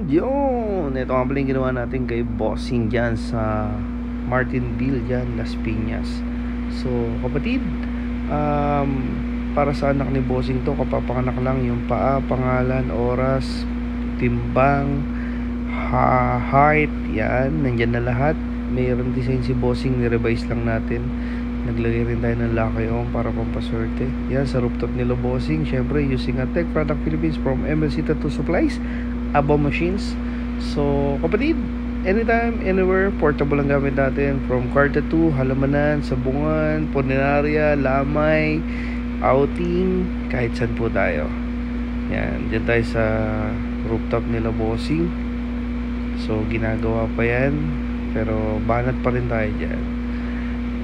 Yun! Ito nga pala yung ginawa natin kay Bossing dyan sa Martinville dyan, Las Piñas. So, kapatid, para sa anak ni Bossing to, kapapanganak lang yung paa, pangalan, oras, timbang, height, yan, nandyan na lahat. Mayroon design si Bossing, ni-revise lang natin. Naglagay rin tayo ng Lucky Home para pampaswerte. Yan, sa rooftop nila Bossing. Syempre, using a Tech Product Philippines from MLC Tattoo Supplies, Abo Machines. So, kapatid, anytime, anywhere, portable ang gamit natin. From car tattoo, halamanan, sabungan, puneraria, lamay, outing, kahit saan po tayo. Yan, dyan tayo sa rooftop nila Bossing. So, ginagawa pa yan. Pero, banat pa rin tayo dyan.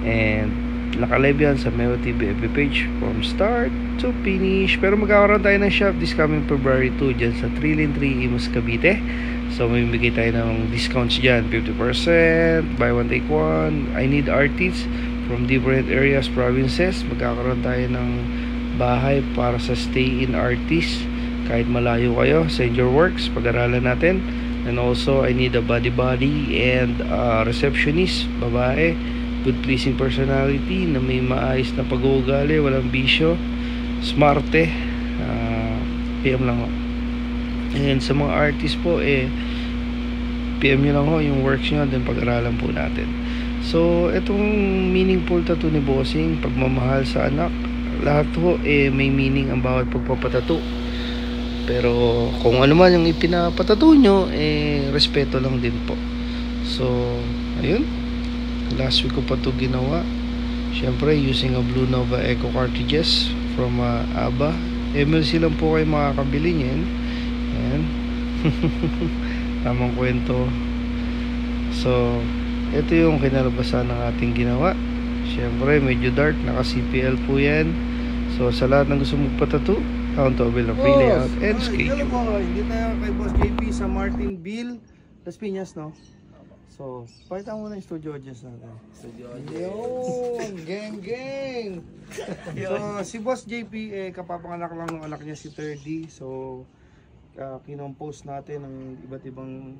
And nakalive yan sa Meo TV FB page from start to finish. Pero magkakaroon tayo ng shop this coming February 2 dyan sa 303 Imus Cavite. So may bigay tayo ng discounts dyan, 50%, buy one take one. I need artists from different areas, provinces. Magkakaroon tayo ng bahay para sa stay in artists. Kahit malayo kayo, send your works, pag-aralan natin. And also I need a body and receptionist, babae, good pleasing personality, na may maayos na pag-uugali, walang bisyo, smarte, PM lang ho. And sa mga artist po, PM nyo lang ho yung works nyo, then pag-aralan po natin. So itong meaningful tattoo ni Bossing, pagmamahal sa anak, lahat ho may meaning ang bawat pagpapatattoo. Pero kung ano man yung ipinapatattoo nyo, respeto lang din po. So ayun, last week ko pa ito ginawa. Syempre using a Blue Nova Eco cartridges from ABBA. MLC lang po kayo makakabili niyan. Ayan. Tamang kwento. So ito yung kinalabasan ng ating ginawa. Syempre medyo dark, naka CPL po yan. So sa lahat ng gusto magpatattoo, count to avail ng free layout and schedule. Hindi tayo kay Boss JP sa Martinville, Las Piñas, no? So, pakita mo na yung studio audience natin. Studio audience. Yun! Gang! So, si Boss JP, kapapanganak lang ng anak niya si 3D. So, kinompose natin ng iba't ibang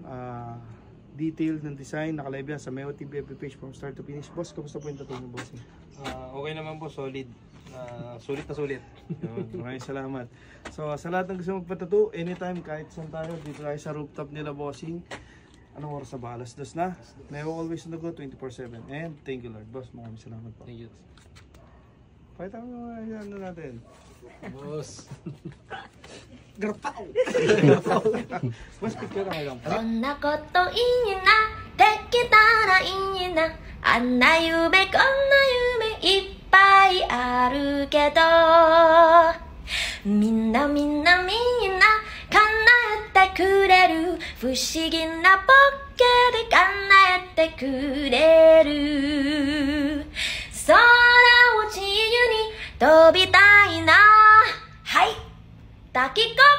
detail ng design. Nakalive yan sa Meo TV page from start to finish. Boss, kamusta po yung tattoo mo, Boss? Okay naman po, solid. Sulit na sulit. Maraming salamat. So, sa lahat ng gusto magpatattoo, anytime, kahit saan tayo, dito tayo sa rooftop nila Bossing. Anong oras sa ba? Alas 2 na. Never always on the go, 24/7. And thank you Lord. Boss, maraming salamat po. Thank you. Pakita mo ano natin. Boss. Garpaw! Boss, picture na kayo lang. こんなこといいなできたらいいなあんな夢こんな夢いっぱいあるけどみんなみんなみんな叶えてくれる不思議なポッケで叶えてくれる空を自由に飛びたいなはい抱き込む